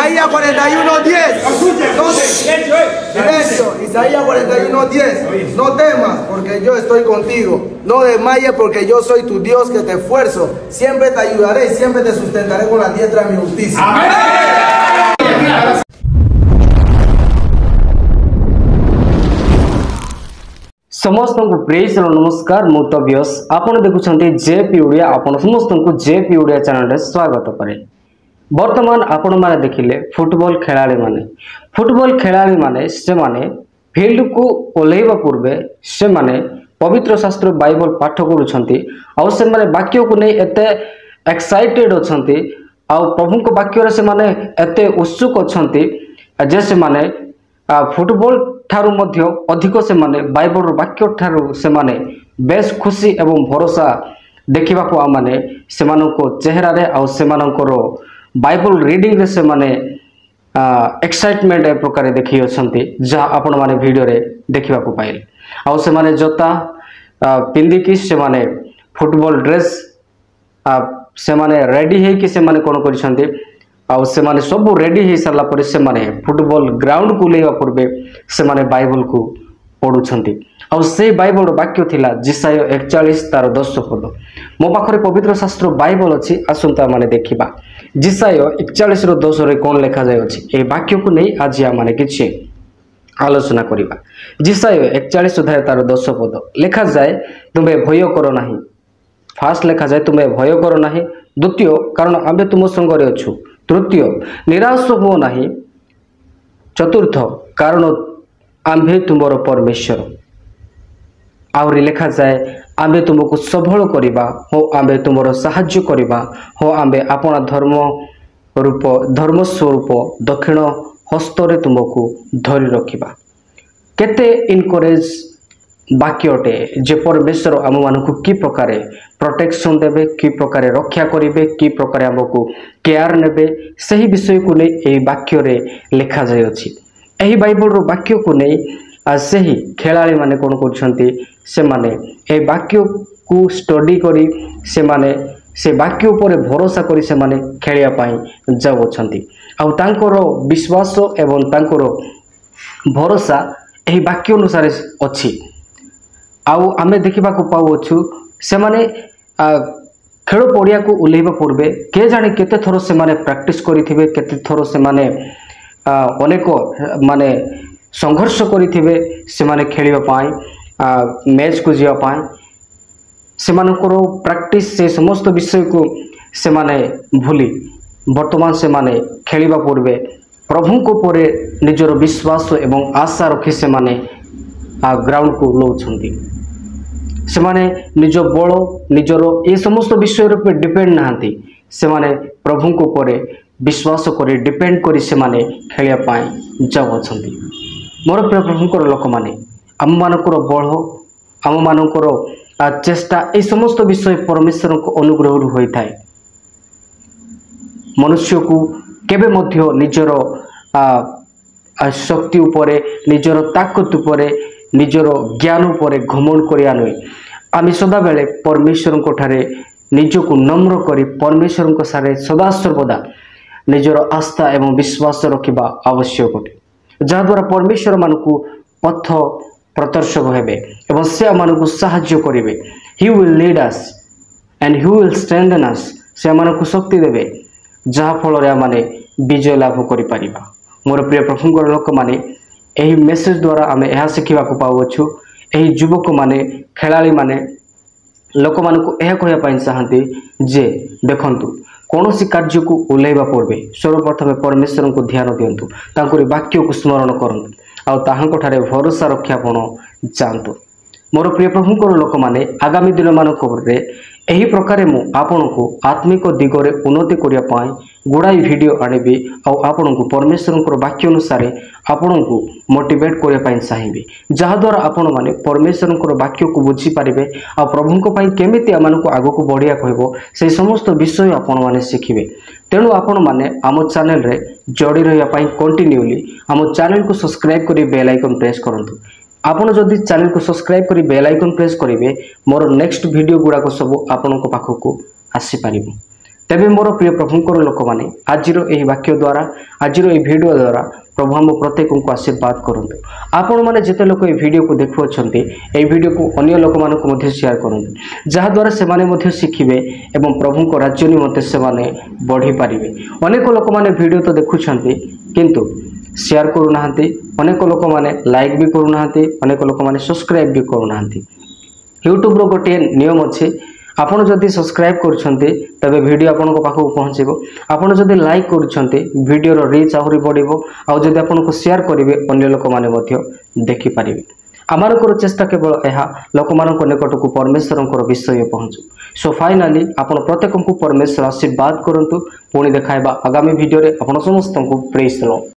Isaías 41:10. Silencio. Isaías 41:10. No temas, porque yo estoy contigo. No desmayes, porque yo soy tu Dios que te esfuerzo. Siempre te ayudaré y siempre te sustentaré con la diestra de mi justicia. Amén. समस्त को praise नमस्कार मुतव्यस आपण देखुछन्ते JP Odia आपण समस्त को JP Odia channel रे स्वागत करे। वर्तमान आपण माने देखिले फुटबॉल खेलाड़ी माने से माने फील्ड को ओलेवा पूर्वे से माने पवित्र शास्त्र बाइबल पाठ करूछन्ती आ से माने वाक्य को नै एते एक्साइटेड अछन्ती आ प्रभु को वाक्य रे से माने एते उत्सुक अछन्ती जे से माने फुटबॉल ठारू मध्य अधिक से माने बाइबल वाक्य ठारू से माने बेस खुशी एवं भरोसा देखा को माने से चेहरा रे आ से बाइबल रीडिंग रे से माने एक्साइटमेंट ए प्रकार देखी अछंती जहाँ आपण माने वीडियो रे देखा को पाइल आ से माने जोता पिंदिकी से माने फुटबॉल ड्रेस से माने रेडी है कि से माने कोन करिसंती आ से माने सब रेडी हो सारा पर से माने फुटबॉल ग्राउंड को लेवा पूर्वे से माने बाइबल को पढ़ुछंती आ से बाइबल वाक्य थिला जिसाय 41 तार 10 पद मो पाखरे पवित्र शास्त्र बाइबल अछि आसंता माने देखिबा जिसाय 41 रो 10 रे कोन लिखा जाय अछि ए वाक्य को नै आज या माने किछि आलोचना करिबा। जिसाय 41 अध्याय तार 10 पद लिखा जाय तुमे भय करो नाही। फास्ट लिखा जाय तुमे भय करो नाही। द्वितीय कारण आबे तुम संगरे अछु। तृतीय निराश हो नहीं। चतुर्थ कारण आम्भे तुमर परमेश्वर। आउरी लिखा जाए आम्भे तुमको सबल करिबा हो आम्भे तुमर साहाय्य करिबा हो आम्भे अपना धर्म स्वरूप दक्षिण हस्तरे तुमको धरी रखिबा। केते इनकरेज वाक्यटे जे परमेश्वर आम मानक कि प्रकार प्रोटेक्शन देवे कि प्रकार रक्षा करेंगे कि प्रकार आमको केयर नेबे सही विषय को नहीं यही वाक्य रे लिखा जाय अछि। एही बाइबल रो वाक्य को नहीं सही खेलाड़ी माने कोन करछंती से माने ए वाक्य को स्टडी करी से माने से वाक्य ऊपर भरोसा करी से माने खेलिया पाई जाउ अछंती आ तांकर विश्वास एवं तांकर भरोसा एही वाक्य अनुसार अछि। आउ आमे देखा पाऊँ से माने खेल पड़िया को उल्लेवा पूर्वे के जाने केते थर से माने प्रैक्टिस करिथिबे केते थर से माने अनेक माने संघर्ष करिथिबे से माने खेलिबा पाई मैच को जिया पाई से मानकर प्रैक्टिस से समस्त विषय को से माने भूली वर्तमान से माने खेलिबा पूर्वे प्रभु को परे निजर विश्वास एवं आशा रखी से माने ग्राउंड को लौछंती से माने निज बल निजर ये समस्त विषय पे डिपेंड नहांती से माने प्रभु को परे विश्वास करी डिपेंड करी से माने खेलिया पाई जाउ अछंती। मोर प्रिय प्रभुकर लोक माने आम मानकर बल आम मानकर चेष्टा ये समस्त विषय परमेश्वर को अनुग्रह होई थाए। मनुष्य को केबे मध्य निजर शक्ति उपरे निजर ताकत उपरे निजर ज्ञान उपरे घमंड करिया नुई आम सदा बेले परमेश्वर को ठारे निजको नम्र करी परमेश्वर को सारे सदा सर्वदा निजर आस्था एवं विश्वास रखिबा आवश्यक अटे जहाद्वारा परमेश्वर मानकु पथ प्रदर्शक हेबे एवं से मानकु साहाय्य करिवे। He will lead us and he will strengthen us से मानकु शक्ति देबे जहाँ फल रे माने विजय लाभ करि परिबा। मोर प्रिय प्रभुकर लोक माने एही मेसेज द्वारा आमे यह शिखा पाऊँ एही युवक माने खेलाड़ी माने लोक मान को यह कहवाई चाहती जे देखंतु कौन सी कार्य को ओल्लैवा पूर्वे सर्वप्रथम परमेश्वर को ध्यान दिंतु तांकुरी वाक्य को स्मरण करंतु आ ताहांको ठारे भरोसा रक्षा पण जातु। मोर प्रिय प्रभुकर लोक माने आगामी दिन मानक यही प्रकार मु आपण को आत्मिक दिगरे उन्नति करिया पाई गुड़ाई वीडियो आनिबी आपण को परमेश्वर वाक्य अनुसार आपण को मोटिवेट करिया पाई चाहिए जहाँ द्वारा आपण माने परमेश्वर वाक्य को बुझी पारिबे आ प्रभु को केमिति आमान को आगो को बढ़िया कहबो से समस्त विषय आपण माने शिखिबे। तेणु आपण माने आम चैनल रे जोड़ी रहिया पाई कंटिन्यूली आम चैनल को सब्सक्राइब करी बेल आइकन प्रेस करंतु। आपण जदि चैनल को सब्सक्राइब करी बेल आइकन प्रेस करेंगे मोर नेक्स्ट वीडियो गुड़ाक सब आपण पाखक आसी पारिबो। तेबे मोर प्रिय प्रभुंकर लोक मैंने आज वाक्य द्वारा आज भिडियो द्वारा प्रभु हम प्रत्येक को आशीर्वाद करूँ। आपण मैंने जिते लोक भिडियो को देखुंट भिडियो को अन्य लोक मानक शेयर करूँ जहाद्वारा से शिखिबे एवं प्रभु को राज्य निमंते से बढ़ी पारे। अनेक लोक मैंने भिडियो तो देखुं किंतु शेयर करूना, अनेक लोक मैंने लाइक भी करूना, अनेक लोक मैंने सब्सक्राइब भी करूना। यूट्यूब रो गोटे नियम अच्छे, आपण जदि सब्सक्राइब करुछंती तबे वीडियो आपण को पाखो पहुंचेबो, आपण जदि लाइक करुछंती वीडियो रो रीच आहुरी बढ़िबो, आ जदि आपण को शेयर करिवे अन्य लोक माने मध्य देखि पारिबे। आमानकर चेष्टा केवल यह लोक मानक निकट को परमेश्वर विषय पहुँचू। सो फाइनाली आपण प्रत्येक को परमेश्वर आशीर्वाद करंतु। पुणी देखाइबा आगामी वीडियो रे आपण समस्त को प्रेज लो।